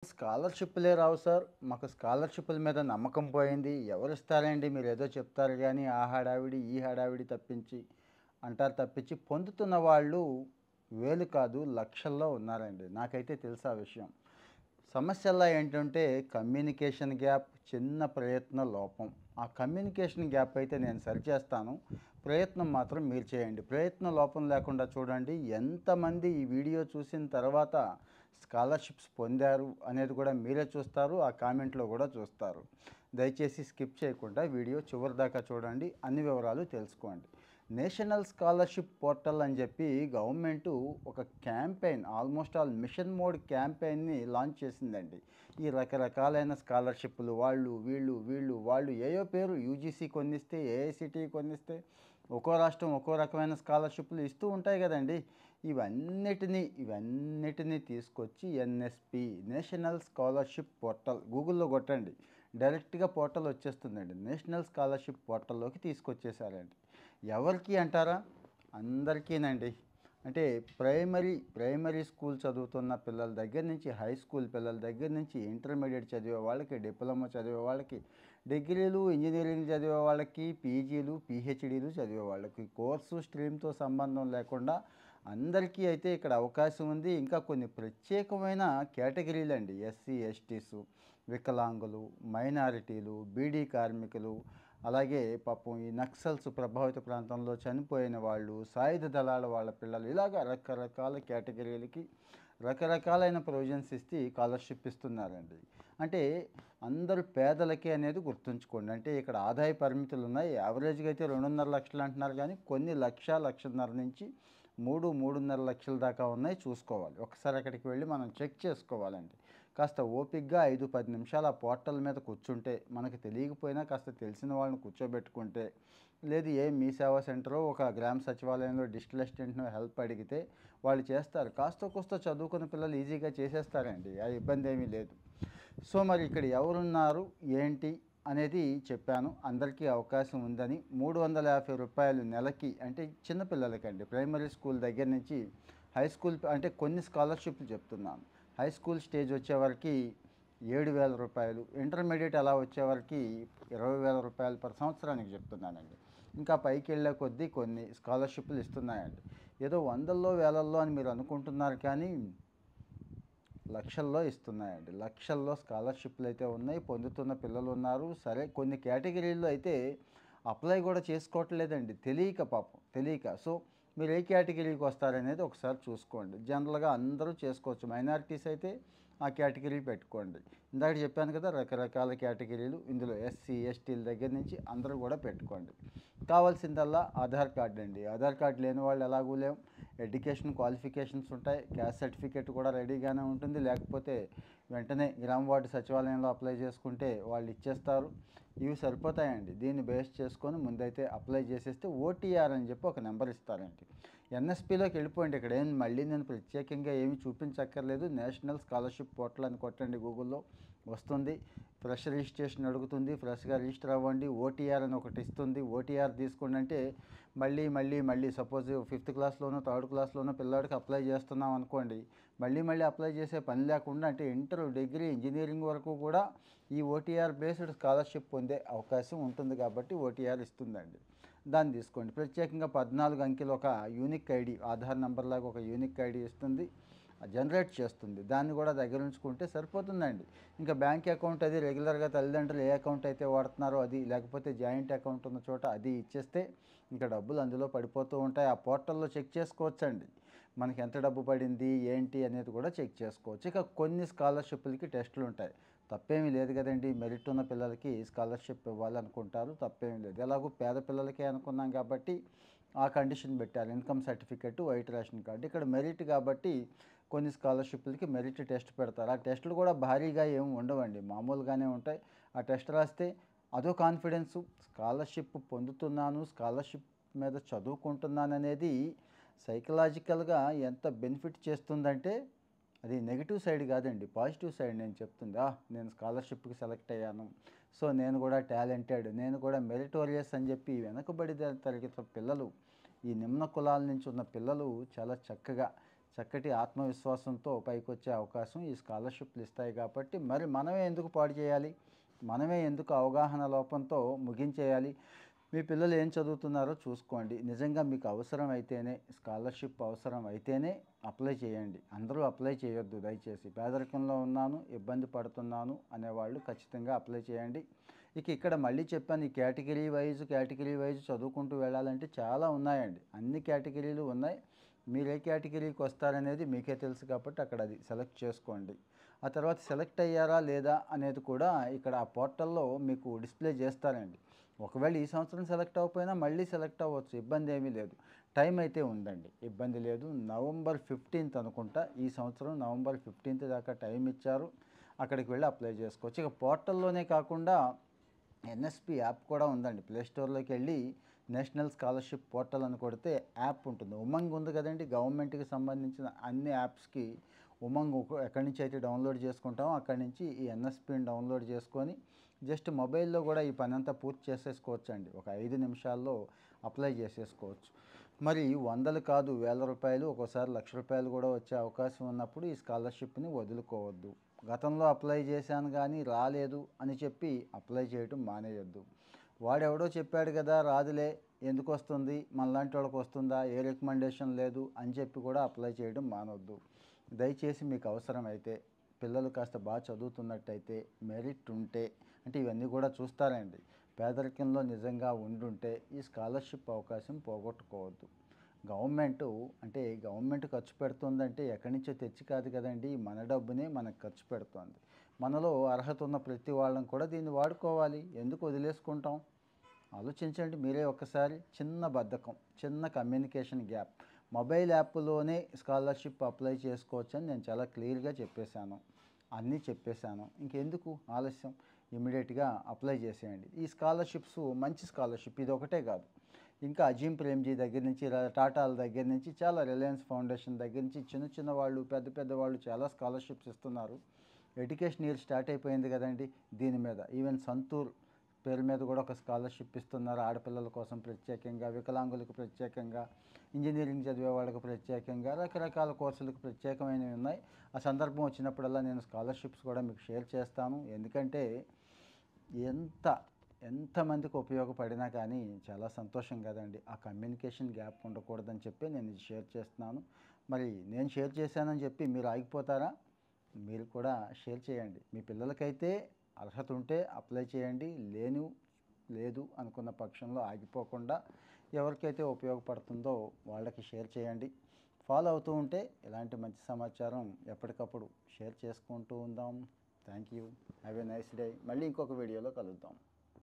స్కాలర్‌షిప్పులే రావు sir. మాకు స్కాలర్‌షిప్పుల మీద నమ్మకం పోయింది. ఎవరిస్తారండి మీరేదో చెప్తారు గానీ, ఆ హడావిడి, ఈ హడావిడి తప్పించి అంటారు తప్పించి, పొందుతున్న వాళ్ళు వేలు కాదు లక్షల్లో ఉన్నారండి. నాకైతే తెలుసు ఆ విషయం. సమస్యల్లా ఏంటంటే కమ్యూనికేషన్ గ్యాప్, చిన్న ప్రయత్న లోపం. ఆ కమ్యూనికేషన్ గ్యాప్ అయితే నేను సరిచేస్తాను. ప్రయత్నం మాత్రం మీరు చేయండి. ప్రయత్న లోపం లేకుండా చూడండి. ఎంతమంది ఈ వీడియో చూసిన తర్వాత స్కాలర్‌షిప్స్ పొందారు అనేది కూడా మీరే చూస్తారు. ఆ కామెంట్‌లో కూడా చూస్తారు. దయచేసి స్కిప్ చేయకుండా వీడియో చివరిదాకా చూడండి. అన్ని వివరాలు తెలుసుకోండి. నేషనల్ స్కాలర్‌షిప్ పోర్టల్ అని చెప్పి గవర్నమెంటు ఒక campaign almost all mission mode క్యాంపెయిన్‌ని లాంచ్ చేసిందండి. ఈ రకరకాలైన స్కాలర్‌షిప్పులు వాళ్ళు ఏయో పేరు యూజీసీ కొన్నిస్తే, ఏఐసీటీఈ కొన్నిస్తే, ఒక్కో రాష్ట్రం ఒక్కో రకమైన స్కాలర్‌షిప్పులు ఇస్తూ ఉంటాయి కదండీ! ఇవన్నిటిని తీసుకొచ్చి ఎన్ఎస్‌పి నేషనల్ స్కాలర్‌షిప్ పోర్టల్ గూగుల్‌లో కొట్టండి. డైరెక్ట్‌గా పోర్టల్ వచ్చేస్తుందండి. నేషనల్ స్కాలర్‌షిప్ పోర్టల్‌లోకి తీసుకొచ్చేసారండి. ఎవరికి అంటారా? అందరికీనండి. అంటే ప్రైమరీ స్కూల్ చదువుతున్న పిల్లల దగ్గర నుంచి, హై స్కూల్ పిల్లల దగ్గర నుంచి, ఇంటర్మీడియేట్ చదివే వాళ్ళకి, డిప్లొమా చదివే వాళ్ళకి, డిగ్రీలు, ఇంజినీరింగ్ చదివే వాళ్ళకి, పీజీలు, పీహెచ్‌డీలు చదివే వాళ్ళకి, కోర్సు స్ట్రీమ్‌తో సంబంధం లేకుండా అందరికీ అయితే ఇక్కడ అవకాశం ఉంది. ఇంకా కొన్ని ప్రత్యేకమైన కేటగిరీలండి. ఎస్సీ, ఎస్టీసు, వికలాంగులు, మైనారిటీలు, బీడీ కార్మికులు, అలాగే పాపం ఈ నక్సల్స్ ప్రభావిత ప్రాంతంలో చనిపోయిన వాళ్ళు, సాయుధ దళాల వాళ్ళ పిల్లలు, ఇలాగ రకరకాల కేటగిరీలకి రకరకాలైన ప్రొవిజన్స్ ఇస్తే స్కాలర్‌షిప్ ఇస్తున్నారండి. అంటే అందరూ పేదలకే అనేది గుర్తుంచుకోండి. అంటే ఇక్కడ ఆదాయ పరిమితులున్నాయి. యావరేజ్‌గా అయితే 2.5 లక్షలు అంటున్నారు గానీ, కొన్ని లక్ష, లక్షన్నర నుంచి 3.5 లక్షల దాకా ఉన్నాయి చూసుకోవాలి. ఒకసారి అక్కడికి వెళ్ళి మనం చెక్ చేసుకోవాలండి. కాస్త ఓపికగా 5, 10 నిమిషాలు ఆ పోర్టల్ మీద కూర్చుంటే, మనకు తెలియకపోయినా కాస్త తెలిసిన వాళ్ళని కూర్చోబెట్టుకుంటే, లేదు మీ సేవా సెంటరో, ఒక గ్రామ సచివాలయంలో డిజిటల్ అసిస్టెంట్‌నో హెల్ప్ అడిగితే వాళ్ళు చేస్తారు. కాస్తో కూస్తో చదువుకున్న పిల్లలు ఈజీగా చేసేస్తారండి. ఆ ఇబ్బందేమీ లేదు. సో, మరి ఇక్కడ ఎవరున్నారు, ఏంటి అనేది చెప్పాను. అందరికీ అవకాశం ఉందని. రూ. 350 నెలకి అంటే చిన్న పిల్లలకండి. ప్రైమరీ స్కూల్ దగ్గర నుంచి హై స్కూల్ అంటే కొన్ని స్కాలర్‌షిప్‌లు చెప్తున్నాను. హై స్కూల్ స్టేజ్ వచ్చేవరకి రూ. 7,000, ఇంటర్మీడియేట్ అలా వచ్చేవరకి రూ. 20,000 పర్ సంవత్సరానికి చెప్తున్నానండి. ఇంకా పైకెళ్ళే కొద్దీ కొన్ని స్కాలర్‌షిప్‌లు ఇస్తున్నాయండి. ఏదో వందల్లో, వేలల్లో అని మీరు అనుకుంటున్నారు కానీ లక్షల్లో ఇస్తున్నాయండి. లక్షల్లో స్కాలర్‌షిప్‌లు అయితే ఉన్నాయి. పొందుతున్న పిల్లలు ఉన్నారు. సరే కొన్ని కేటగిరీల్లో అయితే అప్లై కూడా చేసుకోవట్లేదండి. తెలియక పాపం తెలియక. సో, మీరు ఏ కేటగిరీకి వస్తారనేది ఒకసారి చూసుకోండి. జనరల్‌గా అందరూ చేసుకోవచ్చు. మైనారిటీస్ అయితే ఆ కేటగిరీ పెట్టుకోండి. ఇందాక చెప్పాను కదా రకరకాల కేటగిరీలు. ఇందులో ఎస్సీ, ఎస్టీల దగ్గర నుంచి అందరూ కూడా పెట్టుకోండి. కావాల్సిందల్లా ఆధార్ కార్డ్ అండి. ఆధార్ కార్డ్ లేని వాళ్ళు ఎలాగూ లేం. ఎడ్యుకేషన్ క్వాలిఫికేషన్స్ ఉంటాయి. క్యాస్ట్ సర్టిఫికేట్ కూడా రెడీగానే ఉంటుంది. లేకపోతే వెంటనే గ్రామ వార్డు సచివాలయంలో అప్లై చేసుకుంటే వాళ్ళు ఇచ్చేస్తారు. ఇవి సరిపోతాయండి. దీన్ని బేస్ చేసుకొని ముందైతే అప్లై చేసేస్తే ఓటీఆర్ అని చెప్పి ఒక నెంబర్ ఇస్తారండి. ఎన్ఎస్పీలోకి వెళ్ళిపోయింది. ఇక్కడ మళ్ళీ నేను ప్రత్యేకంగా ఏమి చూపించక్కర్లేదు. నేషనల్ స్కాలర్‌షిప్ పోర్టల్ అని కొట్టండి గూగుల్‌లో వస్తుంది. ఫ్రెష్ రిజిస్ట్రేషన్ అడుగుతుంది. ఫ్రెష్‌గా రిజిస్టర్ అవ్వండి. ఓటీఆర్ అని ఒకటి ఇస్తుంది. ఓటీఆర్ తీసుకోండి అంటే మళ్ళీ సపోజ్ ఫిఫ్త్ క్లాస్‌లోనో, థర్డ్ క్లాస్‌లోనో పిల్లాడికి అప్లై చేస్తున్నాం అనుకోండి. మళ్ళీ అప్లై చేసే పని లేకుండా అంటే ఇంటర్, డిగ్రీ, ఇంజినీరింగ్ వరకు కూడా ఈ ఓటీఆర్ బేస్డ్ స్కాలర్‌షిప్ పొందే అవకాశం ఉంటుంది కాబట్టి ఓటీఆర్ ఇస్తుందండి. దాన్ని తీసుకోండి. ప్రత్యేకంగా 14 అంకెలు ఒక యూనిక్ ఐడీ ఆధార్ నంబర్ లాగా ఒక యూనిక్ ఐడీ ఇస్తుంది. జనరేట్ చేస్తుంది. దాన్ని కూడా దగ్గర ఉంచుకుంటే సరిపోతుందండి. ఇంకా బ్యాంక్ అకౌంట్ అది రెగ్యులర్‌గా తల్లిదండ్రులు ఏ అకౌంట్ అయితే వాడుతున్నారో అది, లేకపోతే జాయింట్ అకౌంట్ ఉన్న చోట అది ఇచ్చేస్తే ఇంకా డబ్బులు అందులో పడిపోతూ ఉంటాయి. ఆ పోర్టల్‌లో చెక్ చేసుకోవచ్చండి. మనకి ఎంత డబ్బు పడింది, ఏంటి అనేది కూడా చెక్ చేసుకోవచ్చు. ఇక కొన్ని స్కాలర్‌షిప్‌లకి టెస్టులు ఉంటాయి. తప్పేమీ లేదు కదండీ! మెరిట్ ఉన్న పిల్లలకి స్కాలర్‌షిప్ ఇవ్వాలనుకుంటారు. తప్పేమీ లేదు. ఎలాగో పేద పిల్లలకే అనుకున్నాం కాబట్టి ఆ కండిషన్ పెట్టారు. Income certificate, white ration card. ఇక్కడ మెరిట్ కాబట్టి కొన్ని స్కాలర్‌షిప్‌లకి మెరిట్ టెస్ట్ పెడతారు. ఆ టెస్టులు కూడా భారీగా ఏమి ఉండవండి. మామూలుగానే ఉంటాయి. ఆ టెస్ట్ రాస్తే అదో కాన్ఫిడెన్సు. స్కాలర్‌షిప్ పొందుతున్నాను, స్కాలర్‌షిప్ మీద చదువుకుంటున్నాననేది సైకలాజికల్‌గా ఎంత బెనిఫిట్ చేస్తుందంటే అది నెగెటివ్ సైడ్ కాదండి. పాజిటివ్ సైడ్ నేను చెప్తుంది. నేను స్కాలర్‌షిప్‌కి సెలెక్ట్ అయ్యాను. సో, నేను కూడా టాలెంటెడ్, నేను కూడా మెరిటోరియస్ అని చెప్పి వెనకబడిన తరగతి పిల్లలు, ఈ నిమ్న కులాల నుంచి ఉన్న పిల్లలు చాలా చక్కగా చక్కటి ఆత్మవిశ్వాసంతో పైకొచ్చే అవకాశం ఈ స్కాలర్షిప్లు ఇస్తాయి. కాబట్టి మరి మనమే ఎందుకు పాడు చేయాలి, మనమే ఎందుకు అవగాహన లోపంతో ముగించేయాలి. మీ పిల్లలు ఏం చదువుతున్నారో చూసుకోండి. నిజంగా మీకు అవసరం అయితేనే, స్కాలర్షిప్ అవసరం అయితేనే అప్లై చేయండి. అందరూ అప్లై చేయొద్దు దయచేసి. పేదరికంలో ఉన్నాను, ఇబ్బంది పడుతున్నాను అనేవాళ్ళు ఖచ్చితంగా అప్లై చేయండి. ఇక్కడ మళ్ళీ చెప్పాను, ఈ కేటగిరీ వైజ్ చదువుకుంటూ వెళ్ళాలంటే చాలా ఉన్నాయండి. అన్ని కేటగిరీలు ఉన్నాయి. మీరు ఏ కేటగిరీకి వస్తారనేది మీకే తెలుసు కాబట్టి అక్కడ అది సెలెక్ట్ చేసుకోండి. ఆ తర్వాత సెలెక్ట్ అయ్యారా లేదా అనేది కూడా ఇక్కడ ఆ పోర్టల్లో మీకు డిస్ప్లే చేస్తారండి. ఒకవేళ ఈ సంవత్సరం సెలెక్ట్ అవ్వకపోయినా మళ్ళీ సెలెక్ట్ అవ్వచ్చు, ఇబ్బంది ఏమీ లేదు. టైం అయితే ఉందండి, ఇబ్బంది లేదు. నవంబర్ 15th అనుకుంటా, ఈ సంవత్సరం నవంబర్ 15th దాకా టైం ఇచ్చారు. అక్కడికి వెళ్ళి అప్లై చేసుకోవచ్చు. ఇక పోర్టల్లోనే కాకుండా ఎన్ఎస్పి యాప్ కూడా ఉందండి. ప్లేస్టోర్లోకి వెళ్ళి నేషనల్ స్కాలర్షిప్ పోర్టల్ అని కొడితే యాప్ ఉంటుంది. ఉమంగ్ ఉంది కదండి, గవర్నమెంట్కి సంబంధించిన అన్ని యాప్స్కి ఉమంగ్ ఎక్కడి నుంచి అయితే డౌన్లోడ్ చేసుకుంటామో అక్కడి నుంచి ఈ ఎన్ఎస్పిని డౌన్లోడ్ చేసుకొని జస్ట్ మొబైల్లో కూడా ఈ పని అంతా పూర్తి చేసేసుకోవచ్చు అండి. ఒక 5 నిమిషాల్లో అప్లై చేసేసుకోవచ్చు. మరి వందలు కాదు, వేల రూపాయలు, ఒక్కోసారి ₹1,00,000 కూడా వచ్చే అవకాశం ఉన్నప్పుడు ఈ స్కాలర్షిప్ని వదులుకోవద్దు. గతంలో అప్లై చేశాను కానీ రాలేదు అని చెప్పి అప్లై చేయడం మానేయొద్దు. వాడెవడో చెప్పాడు కదా రాదులే, ఎందుకు వస్తుంది, మనలాంటి వాళ్ళకి వస్తుందా, ఏ రికమెండేషన్ లేదు అని చెప్పి కూడా అప్లై చేయడం మానొద్దు. దయచేసి మీకు అవసరమైతే, పిల్లలు కాస్త బాగా చదువుతున్నట్టయితే, మెరిట్ ఉంటే, అంటే ఇవన్నీ కూడా చూస్తారండి. పేదరికంలో నిజంగా ఉండుంటే ఈ స్కాలర్షిప్ అవకాశం పోగొట్టుకోవద్దు. గవర్నమెంట్ ఖర్చు పెడుతుందంటే ఎక్కడి నుంచో తెచ్చి కాదు కదండి, మన డబ్బునే మనకు ఖర్చు పెడుతోంది. మనలో అర్హత ఉన్న ప్రతి వాళ్ళం కూడా దీన్ని వాడుకోవాలి. ఎందుకు వదిలేసుకుంటాం? ఆలోచించండి మీరే ఒక్కసారి. చిన్న బద్ధకం, చిన్న కమ్యూనికేషన్ గ్యాప్. మొబైల్ యాప్లోనే స్కాలర్షిప్ అప్లై చేసుకోవచ్చని నేను చాలా క్లియర్గా చెప్పేశాను, అన్నీ చెప్పేశాను. ఇంకెందుకు ఆలస్యం? ఇమీడియట్గా అప్లై చేసేయండి. ఈ స్కాలర్షిప్స్ మంచి స్కాలర్షిప్ ఇది ఒకటే కాదు, ఇంకా అజీం ప్రేమ్జీ దగ్గర నుంచి, టాటాల దగ్గర నుంచి, చాలా రిలయన్స్ ఫౌండేషన్ దగ్గర నుంచి చిన్న వాళ్ళు, పెద్ద వాళ్ళు చాలా స్కాలర్షిప్స్ ఇస్తున్నారు. ఎడ్యుకేషన్ ఇయర్ స్టార్ట్ అయిపోయింది కదండి, దీని మీద ఈవెన్ సంతూర్ పేరు మీద కూడా ఒక స్కాలర్షిప్ ఇస్తున్నారు. ఆడపిల్లల కోసం ప్రత్యేకంగా, వికలాంగులకు ప్రత్యేకంగా, ఇంజనీరింగ్ చదివే వాళ్ళకి ప్రత్యేకంగా, రకరకాల కోర్సులకు ప్రత్యేకమైనవి ఉన్నాయి. ఆ సందర్భం వచ్చినప్పుడల్లా నేను స్కాలర్షిప్స్ కూడా మీకు షేర్ చేస్తాను. ఎందుకంటే ఎంతమందికి ఉపయోగపడినా కానీ చాలా సంతోషం కదండి. ఆ కమ్యూనికేషన్ గ్యాప్ ఉండకూడదని చెప్పి నేను ఇది షేర్ చేస్తున్నాను. మరి నేను షేర్ చేశానని చెప్పి మీరు ఆగిపోతారా? మీరు కూడా షేర్ చేయండి. మీ పిల్లలకైతే అర్హత ఉంటే అప్లై చేయండి, లేదు అనుకున్న పక్షంలో ఆగిపోకుండా ఎవరికైతే ఉపయోగపడుతుందో వాళ్ళకి షేర్ చేయండి. ఫాలో అవుతూ ఉంటే ఇలాంటి మంచి సమాచారం ఎప్పటికప్పుడు షేర్ చేసుకుంటూ ఉందాం. Thank you. Have a nice day. మళ్ళీ ఇంకొక వీడియోలో కలుద్దాం.